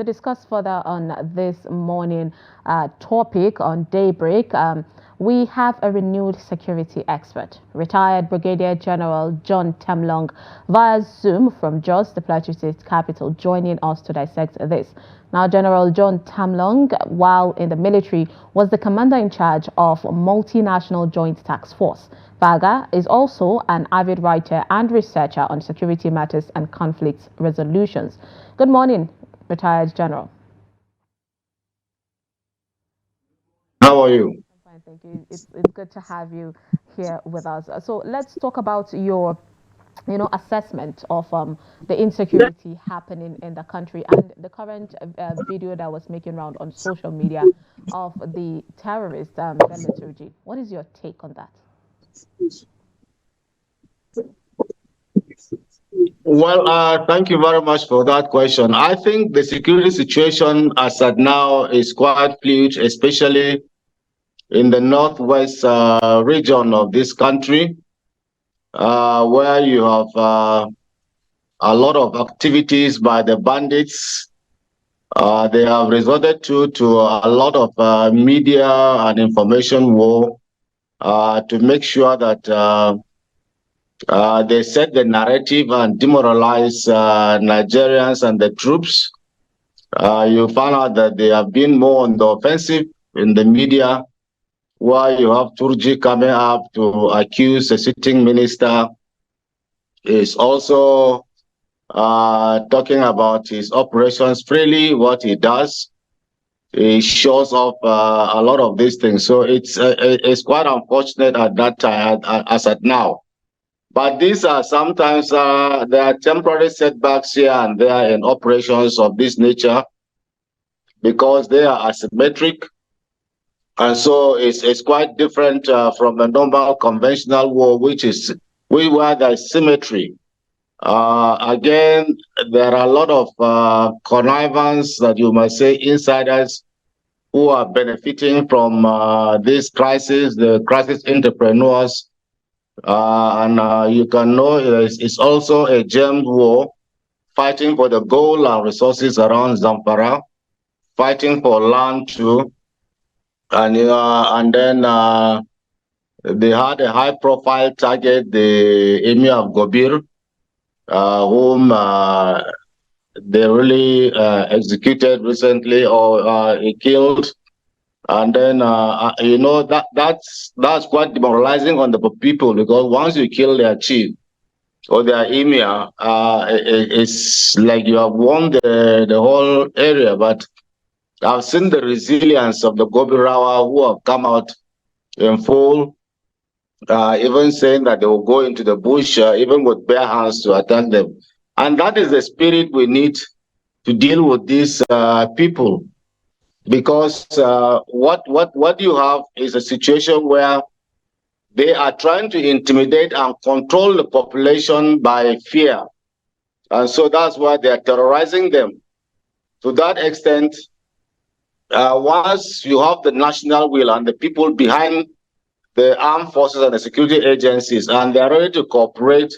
to discuss further on this morning topic on Daybreak, we have a renewed security expert, retired Brigadier General John Temlong, via Zoom from Jos, the Plateau State capital, joining us to dissect this. Now, General John Temlong, while in the military, was the commander in charge of Multinational Joint Task Force. Baga is also an avid writer and researcher on security matters and conflict resolutions. Good morning, retired General. How are you? I'm fine, thank you. It's good to have you here with us. So let's talk about your assessment of the insecurity happening in the country and the current video that was making round on social media of the terrorist Banditry. What is your take on that? Well, thank you very much for that question. I think the security situation as at now is quite fluid, especially in the northwest region of this country, where you have a lot of activities by the bandits. They have resorted to a lot of media and information war to make sure that they set the narrative and demoralize Nigerians and the troops. You find out that they have been more on the offensive in the media, where you have Turji coming up to accuse a sitting minister. Is also talking about his operations freely, what he does. He shows off a lot of these things. So it's quite unfortunate at that time, as at now. But these are sometimes there are temporary setbacks here and there in operations of this nature because they are asymmetric. And so it's quite different from a normal conventional war, where there's symmetry. Again, there are a lot of connivance that you might say insiders who are benefiting from this crisis, the crisis entrepreneurs. And you can know it's also a gemmed war, fighting for the gold and resources around Zamfara, fighting for land too. And then they had a high-profile target, the Emir of Gobir, whom they really executed recently or he killed. And then that's quite demoralizing on the people, because once you kill their chief or their emir, it's like you have won the whole area. But I've seen the resilience of the Gobirawa, who have come out in full, even saying that they will go into the bush, even with bare hands, to attack them. And that is the spirit we need to deal with these people. Because what you have is a situation where they are trying to intimidate and control the population by fear. And so that's why they are terrorizing them. To that extent, once you have the national will and the people behind the armed forces and the security agencies, and they are ready to cooperate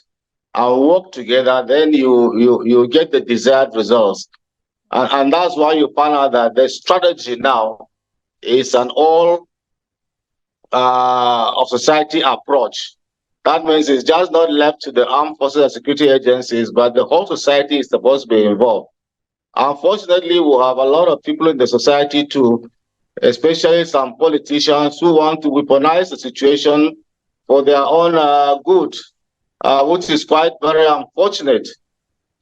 and work together, then you get the desired results. And that's why you find out that the strategy now is an all of society approach. That means it's just not left to the armed forces and security agencies, but the whole society is supposed to be involved. Unfortunately, we have a lot of people in the society too, especially some politicians who want to weaponize the situation for their own good, which is quite very unfortunate.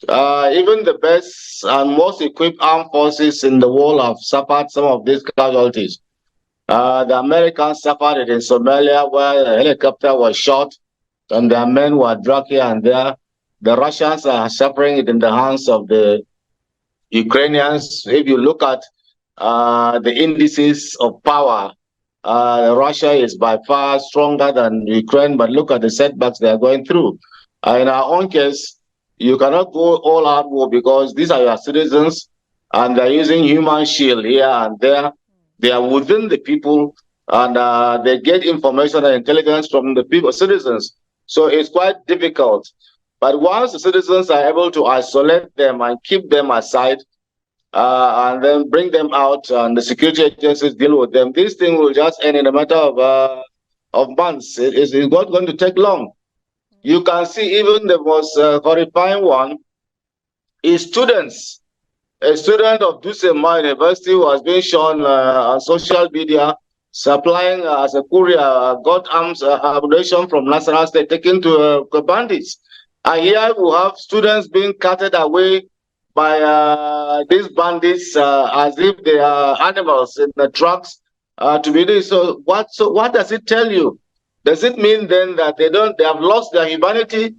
Even the best and most equipped armed forces in the world have suffered some of these casualties. The Americans suffered it in Somalia, where a helicopter was shot and their men were dragged here and there. The Russians are suffering it in the hands of the Ukrainians. If you look at the indices of power, Russia is by far stronger than Ukraine, but look at the setbacks they are going through. In our own case, you cannot go all out war because these are your citizens and they're using human shield here and there. They are within the people and they get information and intelligence from the people, citizens. So it's quite difficult. But once the citizens are able to isolate them and keep them aside, and then bring them out, and the security agencies deal with them. This thing will just end in a matter of months. It's not going to take long. You can see even the most horrifying one is students. A student of Dusema University was being shown on social media supplying as a courier got arms ammunition from National State taken to bandits. And here we have students being carted away by these bandits as if they are animals in the trucks to be this. So what does it tell you? Does it mean then that they have lost their humanity?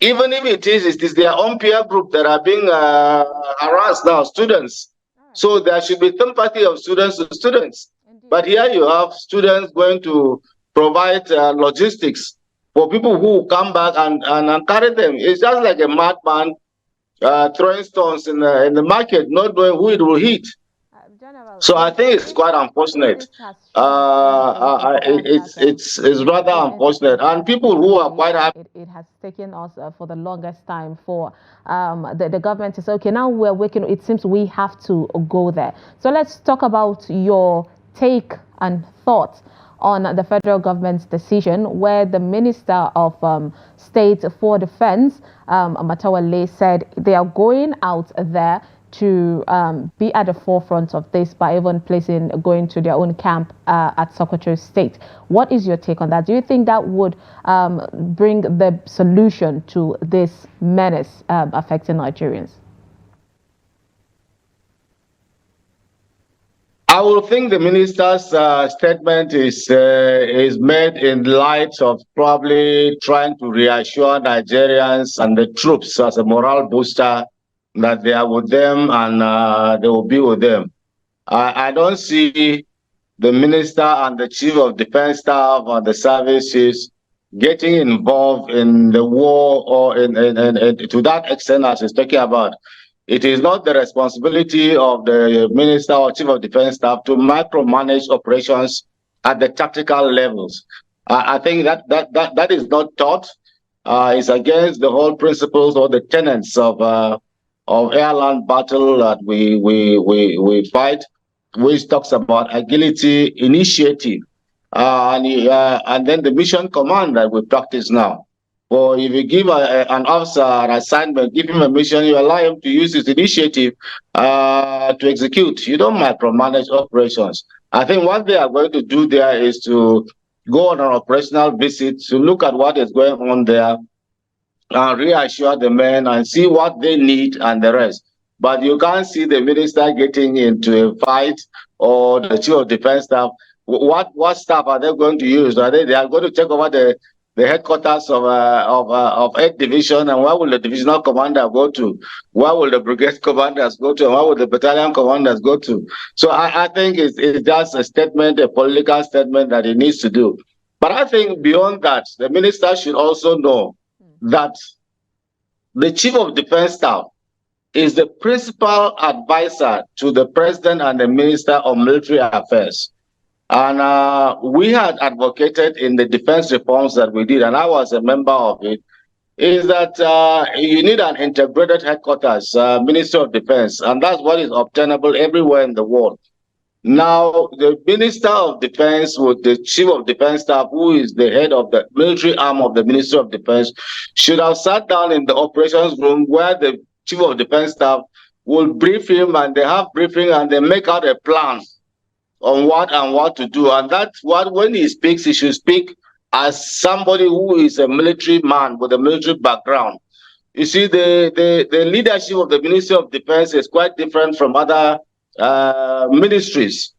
Even if it is their own peer group that are being harassed now, students. So there should be sympathy of students to students. Indeed. But here you have students going to provide logistics for people who come back and carry them. It's just like a madman throwing stones in the market, not knowing who it will hit. General, so I think it's quite unfortunate. It's rather unfortunate, and people who are quite happy. It has taken us for the longest time for the government to say, okay, now we're working. It seems we have to go there. So let's talk about your take and thoughts on the federal government's decision, where the Minister of State for Defense, Matawalle, said they are going out there to be at the forefront of this by even going to their own camp at Sokoto State. What is your take on that? Do you think that would bring the solution to this menace affecting Nigerians? I would think the minister's statement is made in light of probably trying to reassure Nigerians and the troops as a morale booster that they are with them and they will be with them. I don't see the minister and the chief of defense staff and the services getting involved in the war or to that extent as he's talking about. It is not the responsibility of the minister or chief of defense staff to micromanage operations at the tactical levels. I think that is not taught. It's against the whole principles or the tenets of airland battle that we fight, which talks about agility, initiative, and then the mission command that we practice now. Or if you give an officer an assignment, give him a mission, you allow him to use his initiative to execute. You don't micromanage operations. I think what they are going to do there is to go on an operational visit to look at what is going on there, reassure the men and see what they need and the rest. But you can't see the minister getting into a fight or the chief of defense staff. What staff are they going to use? They are going to take over the headquarters of 8th Division, and where will the divisional commander go to? Where will the brigade commanders go to? And where will the battalion commanders go to? So I think it's just a statement, a political statement that he needs to do. But I think beyond that, the minister should also know that the chief of defense staff is the principal advisor to the president and the minister of military affairs. And we had advocated in the defense reforms that we did, and I was a member of it, is that you need an integrated headquarters, Minister of Defense, and that's what is obtainable everywhere in the world. Now, the Minister of Defense with the Chief of Defense Staff, who is the head of the military arm of the Ministry of Defense, should have sat down in the operations room where the Chief of Defense Staff will brief him, and they have briefing and they make out a plan on what to do. And that's what, when he speaks, he should speak as somebody who is a military man with a military background. You see, the leadership of the Ministry of Defense is quite different from other ministries.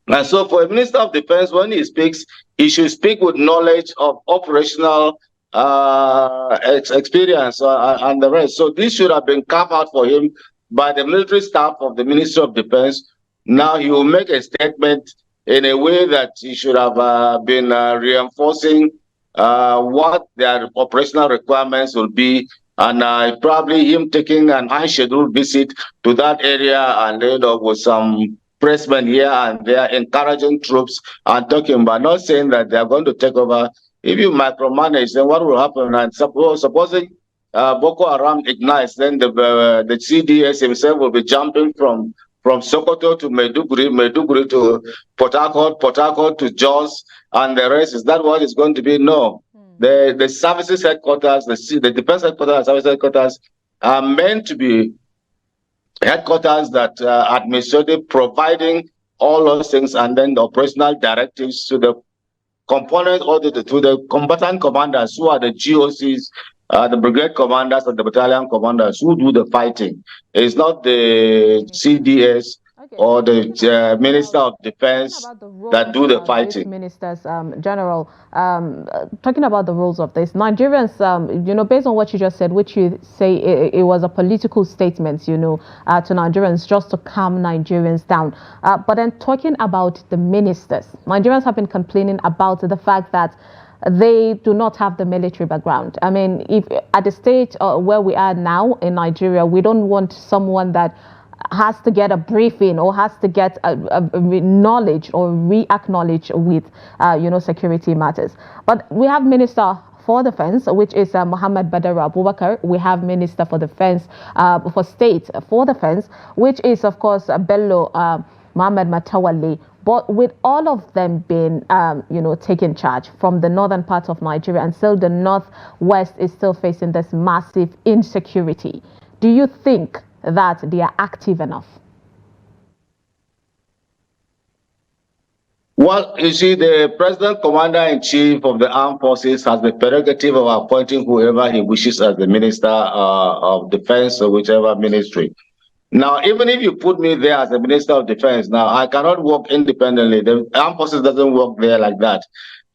And so for a Minister of Defense, when he speaks, he should speak with knowledge of operational experience and the rest. So this should have been carved out for him by the military staff of the Ministry of Defense. Now he will make a statement in a way that he should have been reinforcing what their operational requirements will be, and probably him taking an unscheduled visit to that area and with some pressmen here and there, encouraging troops and talking, but not saying that they are going to take over. If you micromanage, then what will happen? And supposing Boko Haram ignites, then the CDS himself will be jumping from Sokoto to Maiduguri, Maiduguri to Port Harcourt, Port Harcourt to Jos, and the rest. Is that what it's going to be? No. The services headquarters, the defense headquarters and service headquarters are meant to be headquarters that administrative providing all those things, and then the operational directives to the component or to the combatant commanders who are the GOCs, the brigade commanders and the battalion commanders who do the fighting. It's not the CDS or the Minister of Defense that do the fighting. Ministers, General, talking about the rules of this, Nigerians, based on what you just said, which you say it was a political statement, to Nigerians just to calm Nigerians down. But then talking about the ministers, Nigerians have been complaining about the fact that they do not have the military background. I mean, if at the stage where we are now in Nigeria, we don't want someone that has to get a briefing or has to get a knowledge or re-acknowledge with, security matters. But we have Minister for Defense, which is Mohammed Badr Abubakar. We have Minister for Defense, for State for Defense, which is, of course, Bello, Mohammed Matawalle. But with all of them being, taking charge from the northern part of Nigeria, and still the northwest is still facing this massive insecurity, do you think that they are active enough? Well, you see, the President Commander-in-Chief of the Armed Forces has the prerogative of appointing whoever he wishes as the Minister of Defense or whichever ministry. Now, even if you put me there as the Minister of Defense, now I cannot work independently. The Armed Forces doesn't work there like that.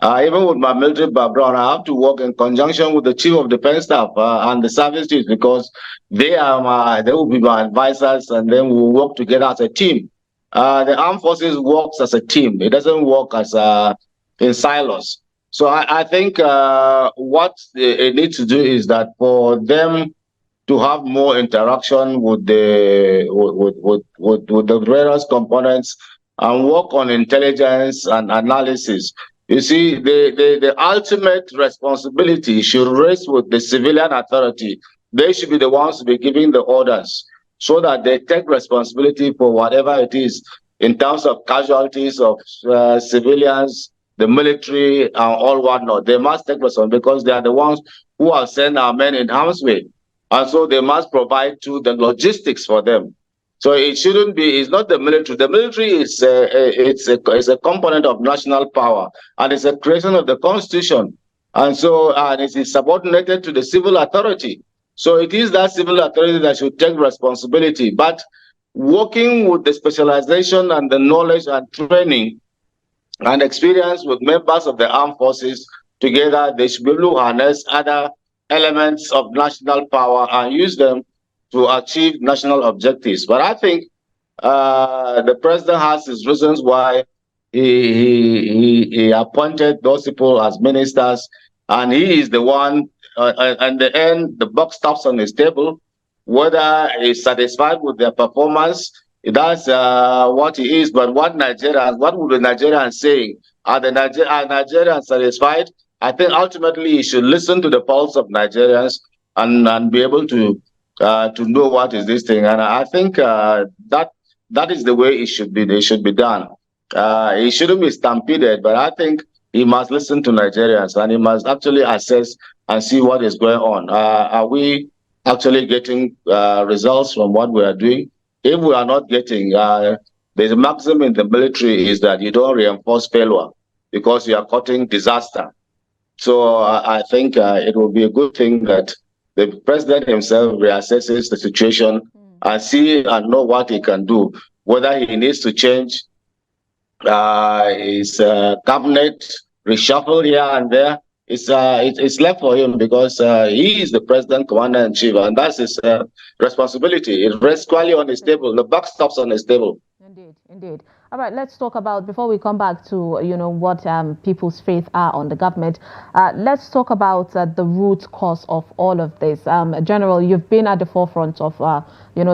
Even with my military background, I have to work in conjunction with the Chief of Defense Staff and the service chiefs, because they will be my advisors, and then we'll work together as a team. The Armed Forces works as a team. It doesn't work as in silos. So I think what it needs to do is that for them to have more interaction with the various components and work on intelligence and analysis. You see, the ultimate responsibility should rest with the civilian authority. They should be the ones to be giving the orders, so that they take responsibility for whatever it is in terms of casualties of civilians, the military, and all whatnot. They must take responsibility because they are the ones who have sent our men in harm's way. And so they must provide to the logistics for them. So it shouldn't be, it's not the military. The military is it's a component of national power, and it's a creation of the Constitution. And so it is subordinated to the civil authority. So it is that civil authority that should take responsibility. But working with the specialization and the knowledge and training and experience with members of the armed forces together, they should be able to harness other elements of national power and use them to achieve national objectives. But I think the president has his reasons why he appointed those people as ministers, and he is the one. In the end, the buck stops on his table. Whether he's satisfied with their performance, that's what he is. But what will the Nigerians saying? Are Nigerians satisfied? I think ultimately he should listen to the pulse of Nigerians and be able to know what is this thing. And I think that is the way it should be. They should be done. He shouldn't be stampeded, but I think he must listen to Nigerians, and he must actually assess and see what is going on. Are we actually getting results from what we are doing? If we are not getting, the maximum in the military is that you don't reinforce failure because you are cutting disaster. So I think it will be a good thing that the president himself reassesses the situation and see and know what he can do. Whether he needs to change his cabinet, reshuffle here and there, it's left for him, because he is the president, commander-in-chief, and that's his responsibility. It rests squarely on his table. The buck stops on his table. Indeed. All right, let's talk about, before we come back to, what people's faith are on the government, let's talk about the root cause of all of this. General, you've been at the forefront of,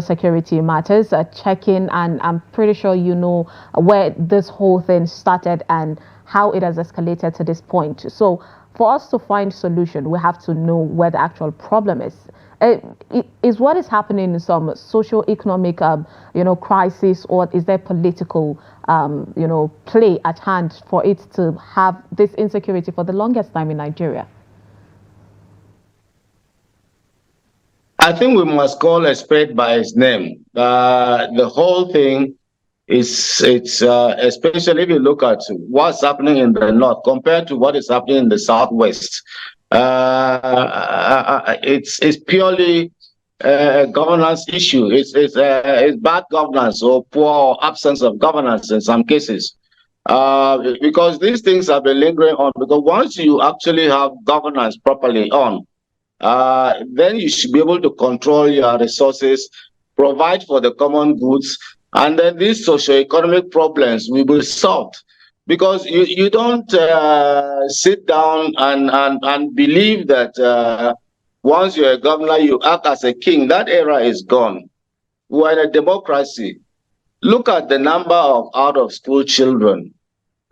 security matters, checking, and I'm pretty sure you know where this whole thing started and how it has escalated to this point. So for us to find solution, we have to know where the actual problem is. Is what is happening in some socio-economic, crisis, or is there political, play at hand for it to have this insecurity for the longest time in Nigeria? I think we must call a spade by its name. The whole thing it's especially if you look at what's happening in the north compared to what is happening in the southwest. It's purely a governance issue. It's bad governance or poor absence of governance in some cases. Because these things have been lingering on. Because once you actually have governance properly on, then you should be able to control your resources, provide for the common goods, and then these socio-economic problems will be solved. Because you don't sit down and believe that once you're a governor, you act as a king. That era is gone. We're in a democracy. Look at the number of out-of-school children.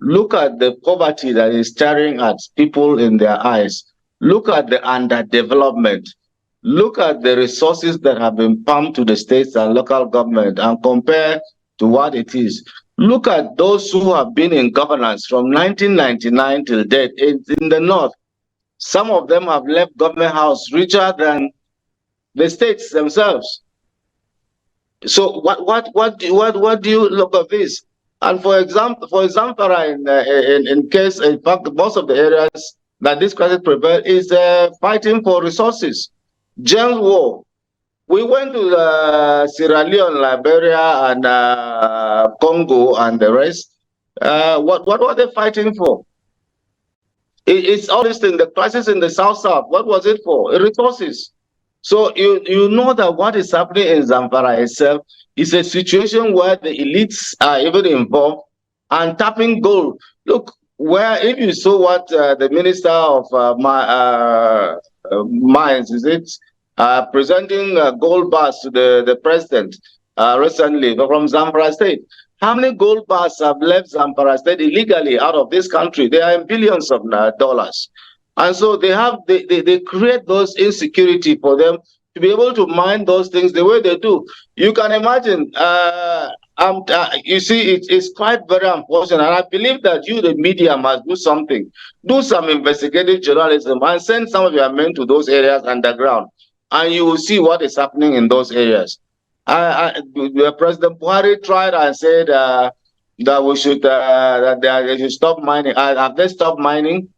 Look at the poverty that is staring at people in their eyes. Look at the underdevelopment. Look at the resources that have been pumped to the states and local government and compare to what it is. Look at those who have been in governance from 1999 till date in the north. Some of them have left government house richer than the states themselves. So what do you look at this? And for example, in case, in fact, most of the areas that this crisis prevails is fighting for resources. James War. We went to Sierra Leone, Liberia, and Congo, and the rest. What were they fighting for? It's all these things. The crisis in the South. What was it for? Resources. So you know that what is happening in Zamfara itself is a situation where the elites are even involved and tapping gold. Look, where if you saw what the Minister of Mines, is it, presenting gold bars to the president recently from Zamfara State. How many gold bars have left Zamfara State illegally out of this country? They are in billions of dollars. And so they create those insecurity for them to be able to mine those things the way they do. You can imagine, you see, it's quite very unfortunate. And I believe that you, the media, must do something. Do some investigative journalism and send some of your men to those areas underground. And you will see what is happening in those areas. President Buhari tried and said that we should that they should stop mining. Have they stopped mining?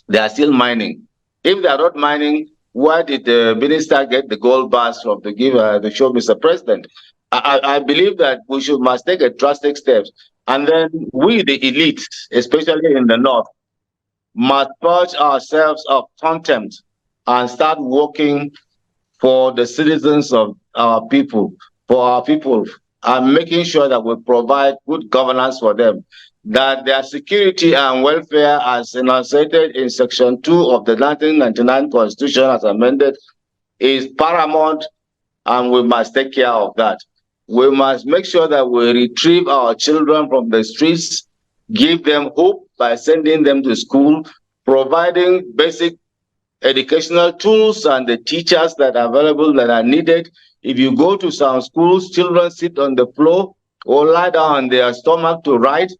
They are still mining. If they are not mining, where did the minister get the gold bars from to give to show Mr. President? I believe that we must take a drastic steps, and then we, the elite, especially in the north, must purge ourselves of contempt and start working for the citizens of our people, and making sure that we provide good governance for them, that their security and welfare, as enunciated in Section 2 of the 1999 Constitution as amended, is paramount, and we must take care of that. We must make sure that we retrieve our children from the streets, give them hope by sending them to school, providing basic educational tools and the teachers that are available that are needed. If you go to some schools, children sit on the floor or lie down on their stomach to write.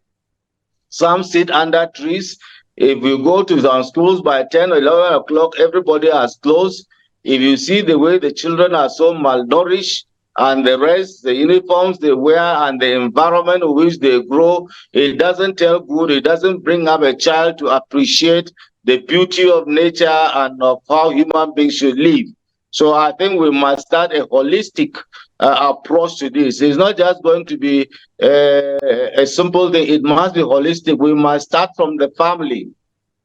Some sit under trees. If you go to some schools by 10 or 11 o'clock, everybody has closed. If you see the way the children are so malnourished, and the rest, the uniforms they wear and the environment in which they grow, it doesn't tell good. It doesn't bring up a child to appreciate the beauty of nature and of how human beings should live. So I think we must start a holistic approach to this. It's not just going to be a simple thing. It must be holistic. We must start from the family.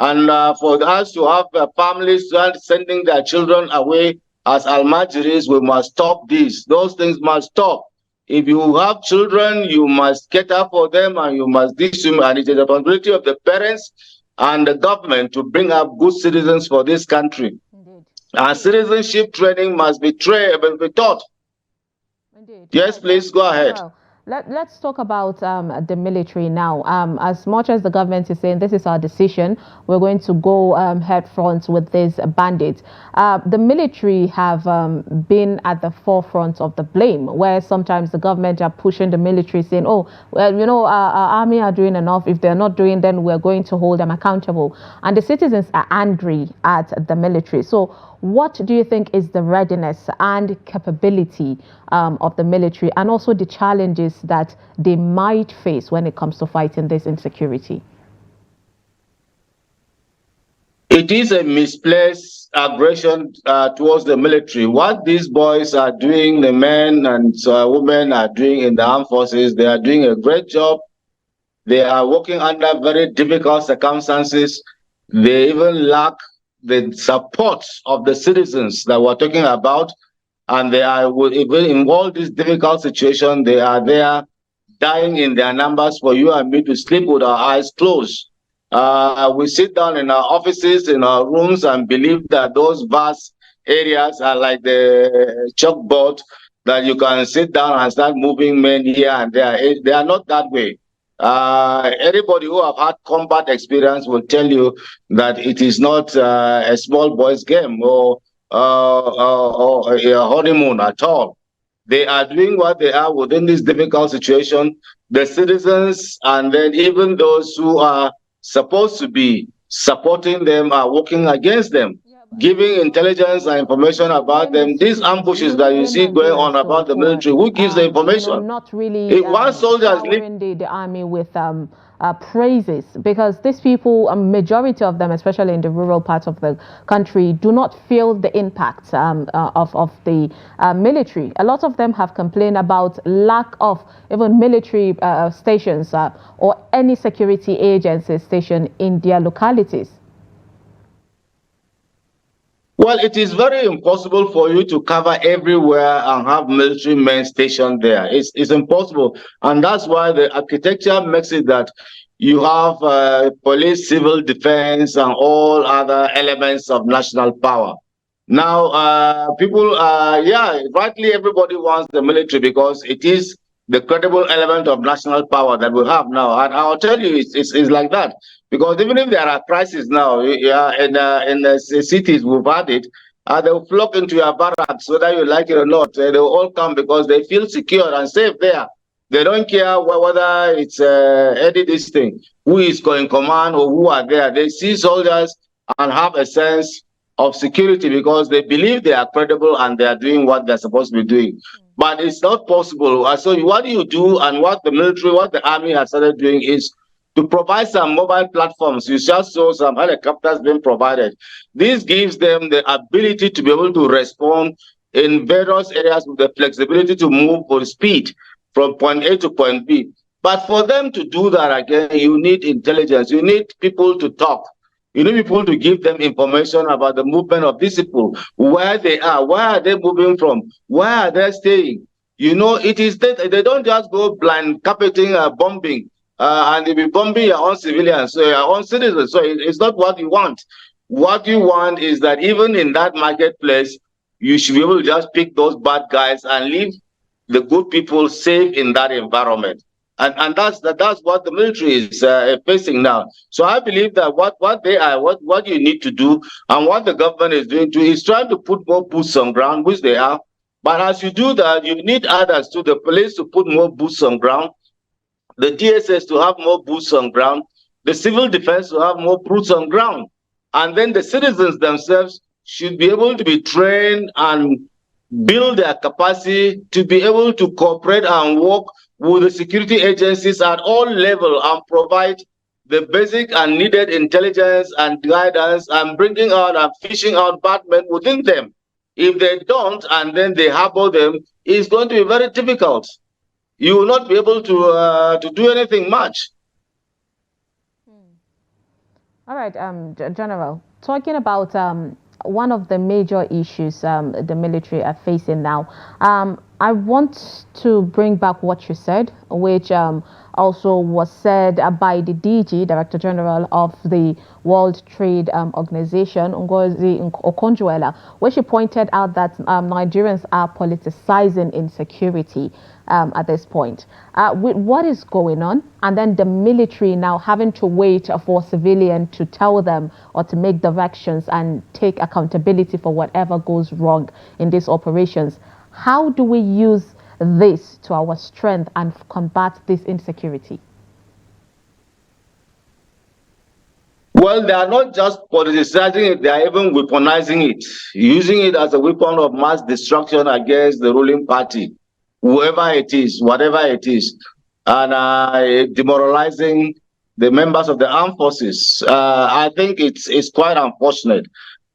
And for us to have families sending their children away as almajiris, we must stop this. Those things must stop. If you have children, you must cater for them, and you must teach them. And it is the responsibility of the parents and the government to bring up good citizens for this country. Indeed. And citizenship training must be taught. Indeed. Yes, please go ahead. Well, Let's talk about the military now. As much as the government is saying this is our decision, we're going to go head front with these bandits. The military have been at the forefront of the blame, where sometimes the government are pushing the military, saying, "Oh, well, you know, our army are doing enough. If they're not doing, then we're going to hold them accountable." And the citizens are angry at the military. So, what do you think is the readiness and capability of the military, and also the challenges that they might face when it comes to fighting this insecurity? It is a misplaced aggression towards the military. What these boys are doing, the men and women are doing in the armed forces, they are doing a great job. They are working under very difficult circumstances. They even lack the support of the citizens that we're talking about. And they are, even in all these difficult situations, they are there dying in their numbers for you and me to sleep with our eyes closed. We sit down in our offices, in our rooms, and believe that those vast areas are like the chalkboard that you can sit down and start moving men here and there. They are not that way. Anybody who have had combat experience will tell you that it is not a small boys game or a honeymoon at all. They are doing what they are within this difficult situation. The citizens and then even those who are supposed to be supporting them are working against them, giving intelligence and information about them. These ambushes that you see going on about the military, who gives the information? Not really If one soldier is showering the army with praises, because these people, a majority of them, especially in the rural parts of the country, do not feel the impact of the military. A lot of them have complained about lack of even military stations or any security agency station in their localities. Well, it is very impossible for you to cover everywhere and have military men stationed there. It's impossible. And that's why the architecture makes it that you have police, civil defense, and all other elements of national power. Now, people, yeah, rightly everybody wants the military because it is the credible element of national power that we have now. And I'll tell you, it's like that. Because even if there are crises now, yeah, in the cities, we've had it, they'll flock into your barracks, whether you like it or not. They'll all come because they feel secure and safe there. They don't care whether it's any this thing, who is going command or who are there. They see soldiers and have a sense of security because they believe they are credible and they are doing what they're supposed to be doing. But it's not possible. So what do you do, and what the military, what the army has started doing is to provide some mobile platforms. You just saw some helicopters being provided. This gives them the ability to be able to respond in various areas with the flexibility to move with speed from point A to point B. But for them to do that again, you need intelligence. You need people to talk. You need people to give them information about the movement of these people, where they are, where are they moving from, where are they staying. You know, it is that they don't just go blind carpeting, bombing, and they be bombing your own civilians, your own citizens. So it's not what you want. What you want is that even in that marketplace, you should be able to just pick those bad guys and leave the good people safe in that environment. And that's what the military is facing now. So I believe that what you need to do and what the government is doing too is trying to put more boots on ground, which they are. But as you do that, you need others to the police to put more boots on ground, the DSS to have more boots on ground, the civil defense to have more boots on ground. And then the citizens themselves should be able to be trained and build their capacity to be able to cooperate and work with the security agencies at all levels and provide the basic and needed intelligence and guidance and bringing out and fishing out bad men within them. If they don't and then they harbor them, it's going to be very difficult. You will not be able to do anything much. All right, General, talking about one of the major issues the military are facing now. I want to bring back what you said, which also was said by the DG, Director General of the World Trade Organization, Ngozi Okonjo-Iweala, where she pointed out that Nigerians are politicizing insecurity at this point. With what is going on, and then the military now having to wait for civilian to tell them or to make directions and take accountability for whatever goes wrong in these operations. How do we use this to our strength and combat this insecurity? Well, they are not just politicizing it, they are even weaponizing it, using it as a weapon of mass destruction against the ruling party, whoever it is, whatever it is, and demoralizing the members of the armed forces. I think it's quite unfortunate.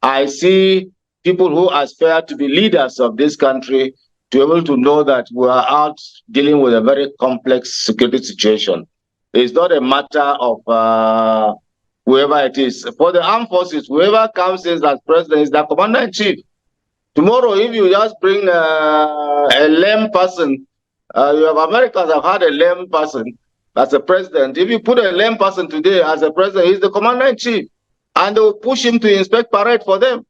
I see people who aspire to be leaders of this country to be able to know that we are out dealing with a very complex security situation. It's not a matter of whoever it is. For the armed forces, whoever comes in as president is the commander-in-chief. Tomorrow, if you just bring a lame person, you have Americans have had a lame person as a president. If you put a lame person today as a president, he's the commander-in-chief. And they will push him to inspect parade for them.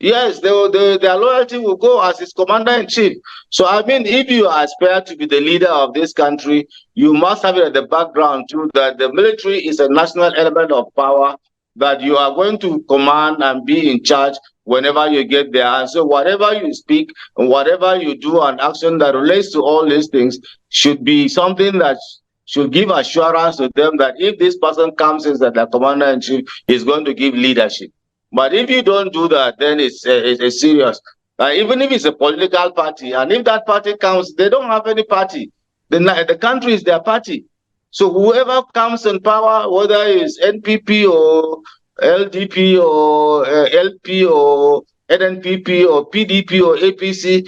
Yes, their loyalty will go as his commander-in-chief. So, I mean, if you aspire to be the leader of this country, you must have it at the background, too, that the military is a national element of power, that you are going to command and be in charge whenever you get there. And so whatever you speak and whatever you do and action that relates to all these things should be something that should give assurance to them that if this person comes in as the commander-in-chief, he's going to give leadership. But if you don't do that, then it's serious. Even if it's a political party, and if that party comes, they don't have any party. The country is their party. So whoever comes in power, whether it's NPP or LDP or LP or NNPP or PDP or APC,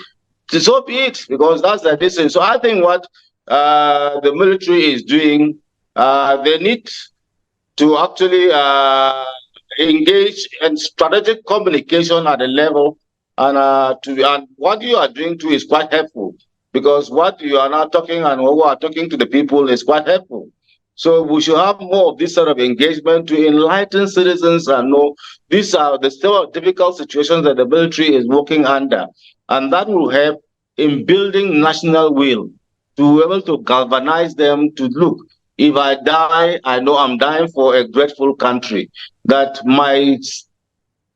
so be it, because that's the distance. So I think what the military is doing, they need to actually engage in strategic communication at a level, and what you are doing too is quite helpful, because what you are now talking and what we are talking to the people is quite helpful. So we should have more of this sort of engagement to enlighten citizens and know these are the still difficult situations that the military is working under, and that will help in building national will to be able to galvanize them to look. If I die, I know I'm dying for a grateful country, that my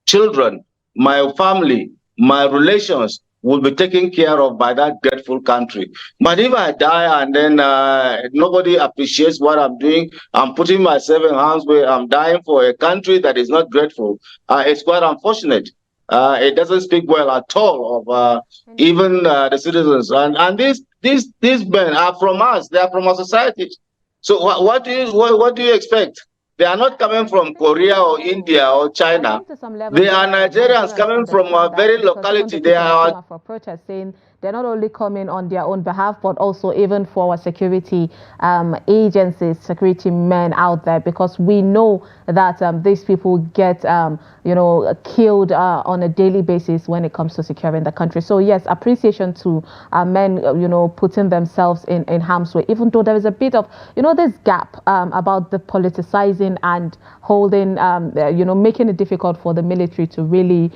children, my family, my relations will be taken care of by that grateful country. But if I die and then nobody appreciates what I'm doing, I'm putting myself in harm's way, I'm dying for a country that is not grateful, it's quite unfortunate. It doesn't speak well at all of even the citizens. And these men are from us, they are from our society. So what do you expect? They are not coming from Korea or India or China. They are Nigerians coming from a very locality. They are for protest, saying they're not only coming on their own behalf, but also even for our security agencies, security men out there, because we know that these people get, killed on a daily basis when it comes to securing the country. So yes, appreciation to men, putting themselves in harm's way, even though there is a bit of, this gap about the politicizing and holding, making it difficult for the military to really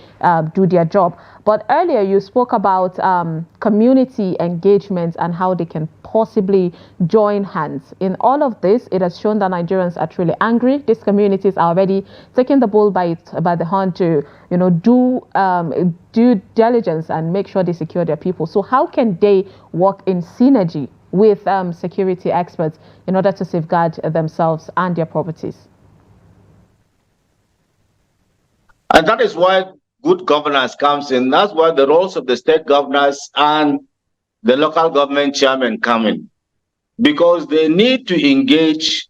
do their job. But earlier you spoke about community engagement and how they can possibly join hands. In all of this, it has shown that Nigerians are truly angry. These communities are already taking the bull by the horn to, do due diligence and make sure they secure their people. So how can they work in synergy with security experts in order to safeguard themselves and their properties? And that is why good governance comes in. That's why the roles of the state governors and the local government chairman come in, because they need to engage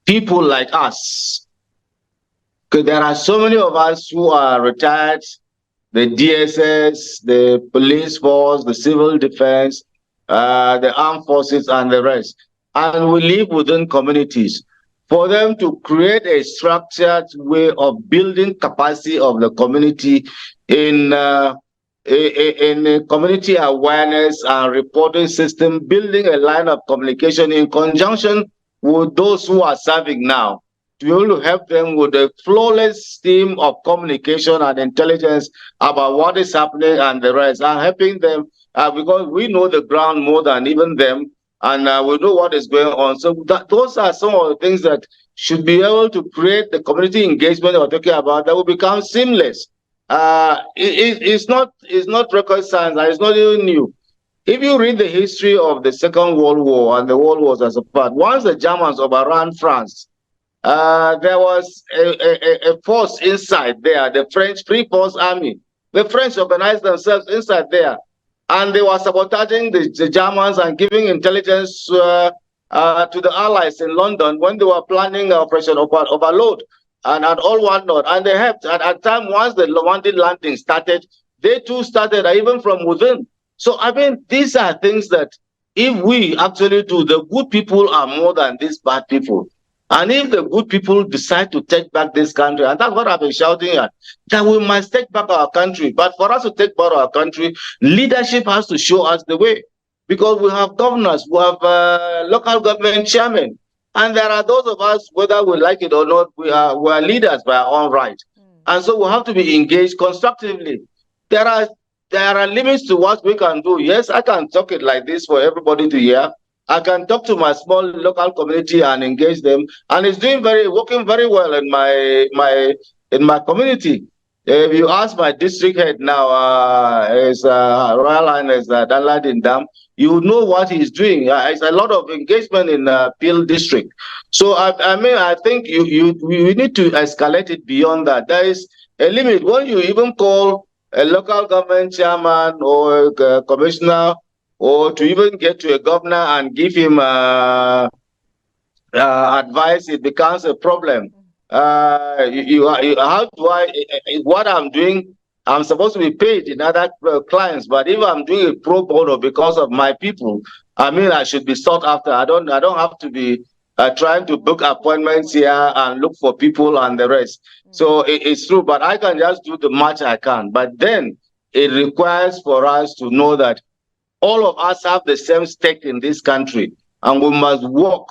people like us. Because there are so many of us who are retired, the DSS, the police force, the civil defense, the armed forces, and the rest. And we live within communities. For them to create a structured way of building capacity of the community in in community awareness and reporting system, building a line of communication in conjunction with those who are serving now, to be able to help them with a flawless stream of communication and intelligence about what is happening and the rest, and helping them because we know the ground more than even them, and we know what is going on. So those are some of the things that should be able to create the community engagement that we're talking about that will become seamless. It's not rocket science, and it's not even new. If you read the history of the Second World War and the World Wars as a part, once the Germans overran France, there was a force inside there, the French Free Force Army. The French organized themselves inside there, and they were sabotaging the Germans and giving intelligence to the Allies in London when they were planning Operation Overload and all whatnot. And they helped. At time, once the Normandy landing started, they too started, even from within. So, I mean, these are things that if we actually do, the good people are more than these bad people. And if the good people decide to take back this country, and that's what I've been shouting at, that we must take back our country. But for us to take back our country, leadership has to show us the way. Because we have governors, we have local government chairmen, and there are those of us, whether we like it or not, we are leaders by our own right. And so we have to be engaged constructively. There are limits to what we can do. Yes, I can talk it like this for everybody to hear. I can talk to my small local community and engage them, and it's working very well in my community. If you ask my district head now, is Royal Highness Danladin Dam, you know what he's doing. It's a lot of engagement in Peel district. So I think we need to escalate it beyond that. There is a limit. When you even call a local government chairman or a commissioner, or to even get to a governor and give him advice, it becomes a problem. How do what I'm doing, I'm supposed to be paid in other clients, but if I'm doing it pro bono because of my people, I mean, I should be sought after. I don't have to be trying to book appointments here and look for people and the rest. So it's true, but I can just do the much I can. But then it requires for us to know that all of us have the same stake in this country, and we must work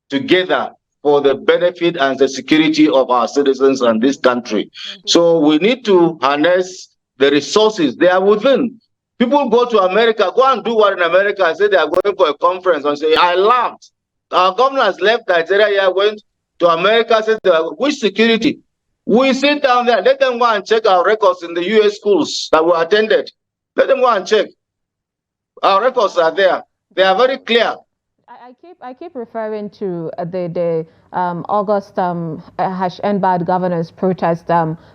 together for the benefit and the security of our citizens and this country. So we need to harness the resources they are within. People go to America, go and do what in America, and say they are going for a conference and say, I laughed. Our governors left Nigeria, went to America, said, which security? We sit down there, let them go and check our records in the US schools that we attended. Let them go and check. Our records are there. They are very clear. I keep referring to the August #NBAD governors protest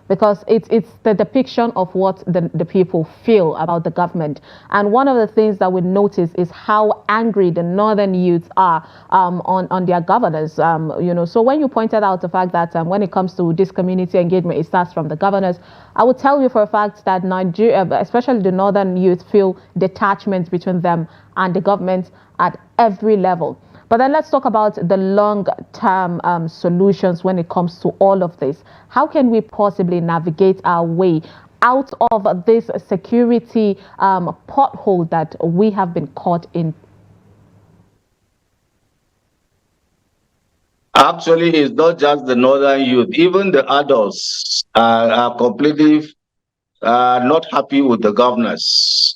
because it's the depiction of what the people feel about the government. And one of the things that we notice is how angry the northern youths are on their governors. So when you pointed out the fact that when it comes to this community engagement, it starts from the governors, I would tell you for a fact that Nigeria, especially the northern youth, feel detachment between them and the government at every level. But then let's talk about the long-term solutions when it comes to all of this. How can we possibly navigate our way out of this security pothole that we have been caught in? Actually, it's not just the northern youth. Even the adults are completely not happy with the governors.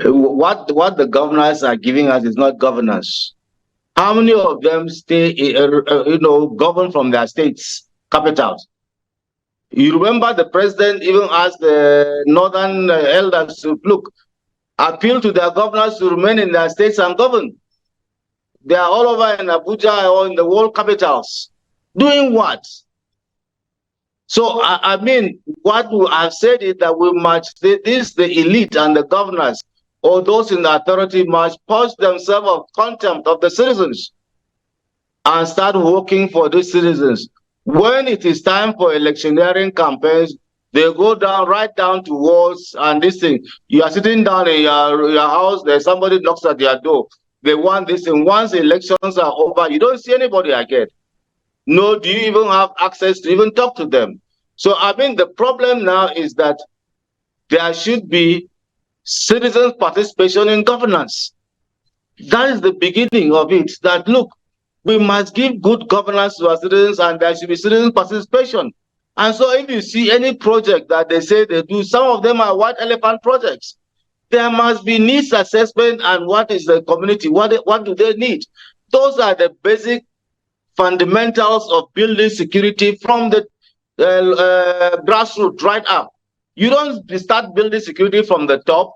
What the governors are giving us is not governance. How many of them stay, govern from their states, capitals? You remember the president even asked the northern elders to appeal to their governors to remain in their states and govern. They are all over in Abuja or in the world capitals. Doing what? So, I mean, what we have said is that we must, the elite and the governors, or those in the authority, must purge themselves of contempt of the citizens and start working for the citizens. When it is time for electioneering campaigns, they go right down to wars and this thing. You are sitting down in your house, there's somebody knocks at your door. They want this thing. Once elections are over, you don't see anybody again. No, do you even have access to even talk to them? So, I mean, the problem now is that there should be citizens' participation in governance. That is the beginning of it, that look, we must give good governance to our citizens and there should be citizen participation. And so if you see any project that they say they do, some of them are white elephant projects. There must be needs assessment and what is the community, what do they need? Those are the basic fundamentals of building security from the grassroots right up. You don't start building security from the top.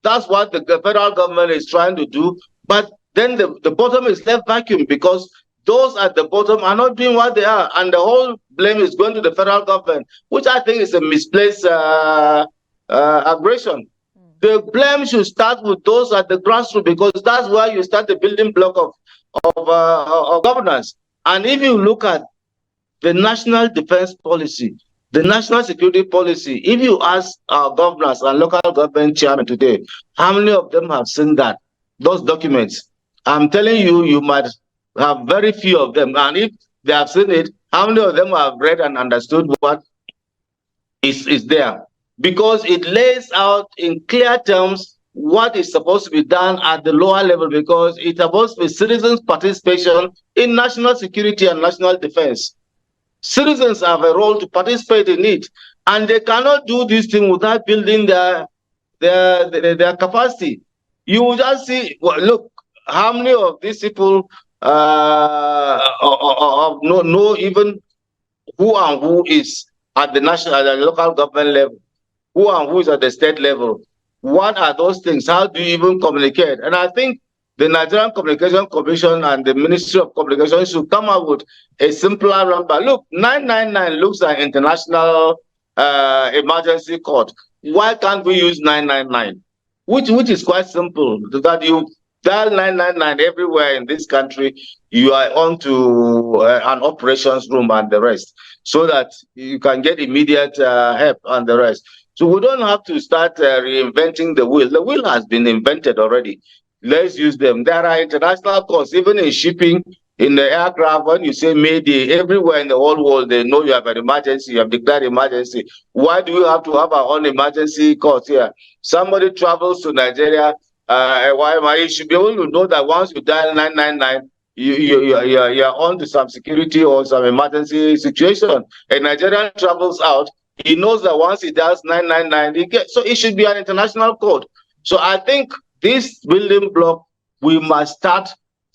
That's what the federal government is trying to do. But then the bottom is left vacuum because those at the bottom are not doing what they are. And the whole blame is going to the federal government, which I think is a misplaced aggression. The blame should start with those at the grassroots because that's where you start the building block of governance. And if you look at the national defense policy, the national security policy, if you ask our governors and local government chairmen today, how many of them have seen that, those documents? I'm telling you, you might have very few of them. And if they have seen it, how many of them have read and understood what is there? Because it lays out in clear terms what is supposed to be done at the lower level, because it's supposed to be citizens' participation in national security and national defense. Citizens have a role to participate in it, and they cannot do this thing without building their capacity. You will just see, well, look, how many of these people know even who is at the national, at the local government level, who is at the state level. What are those things? How do you even communicate? And I think the Nigerian Communication Commission and the Ministry of Communication should come up with a simpler number. Look, 999 looks like international emergency code. Why can't we use 999? Which is quite simple. That you dial 999 everywhere in this country, you are on to an operations room and the rest, so that you can get immediate help and the rest. So we don't have to start reinventing the wheel. The wheel has been invented already. Let's use them. There are international codes, even in shipping, in the aircraft. When you say Mayday, everywhere in the whole world, they know you have an emergency, you have declared emergency. Why do we have to have our own emergency codes here? Somebody travels to Nigeria, you should be able to know that once you dial 999, you're on to some security or some emergency situation. A Nigerian travels out, he knows that once he dials 999, so it should be an international code. So I think this building block, we must start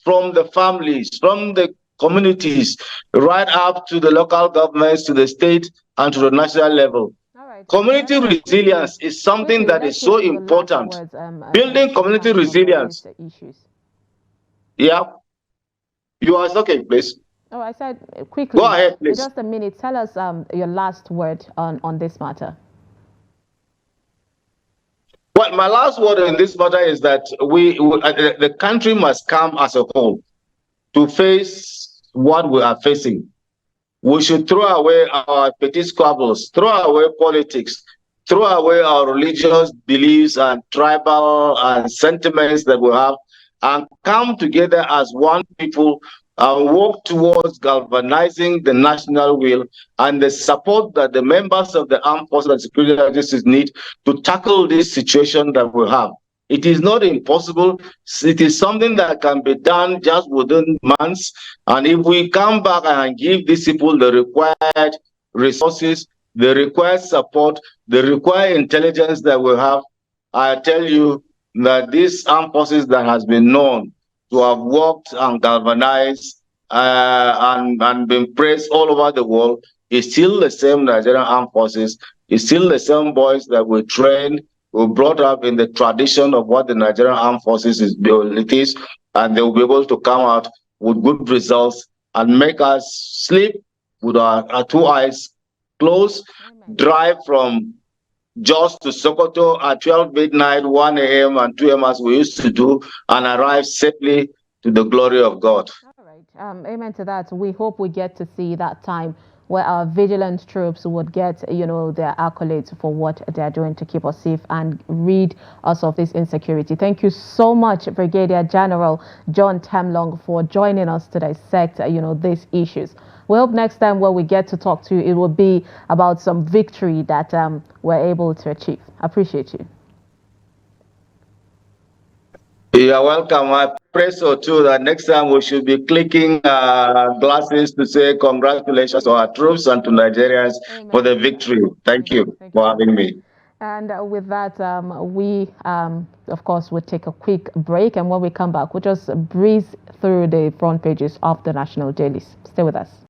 from the families, from the communities, right up to the local governments, to the state, and to the national level. Right. Community resilience is something that is so important. Building community resilience. Yeah. You are okay, please. Oh, I said quickly. Go ahead, please. Just a minute. Tell us your last word on this matter. Well, my last word in this matter is that the country must come as a whole to face what we are facing. We should throw away our petty squabbles, throw away politics, throw away our religious beliefs and tribal and sentiments that we have, and come together as one people and work towards galvanizing the national will and the support that the members of the armed forces and security agencies need to tackle this situation that we have. It is not impossible. It is something that can be done just within months. And if we come back and give these people the required resources, the required support, the required intelligence that we have, I tell you that these armed forces that has been known to have worked and galvanized and been praised all over the world is still the same Nigerian armed forces. It's still the same boys that we trained, we brought up in the tradition of what the Nigerian armed forces is, and they will be able to come out with good results and make us sleep with our two eyes closed, drive from Jos to Sokoto at 12 midnight, 1 a.m. and 2 a.m. as we used to do, and arrive safely to the glory of God. All right. Amen to that. We hope we get to see that time where our vigilant troops would get, their accolades for what they're doing to keep us safe and rid us of this insecurity. Thank you so much, Brigadier General John Temlong, for joining us to dissect, these issues. We hope next time when we get to talk to you, it will be about some victory that we're able to achieve. I appreciate you. You're welcome. I pray so too that next time we should be clicking glasses to say congratulations to our troops and to Nigerians. Amen. For the victory. Thank you for having me. And with that, we, of course, would take a quick break. And when we come back, we'll just breeze through the front pages of the national dailies. Stay with us.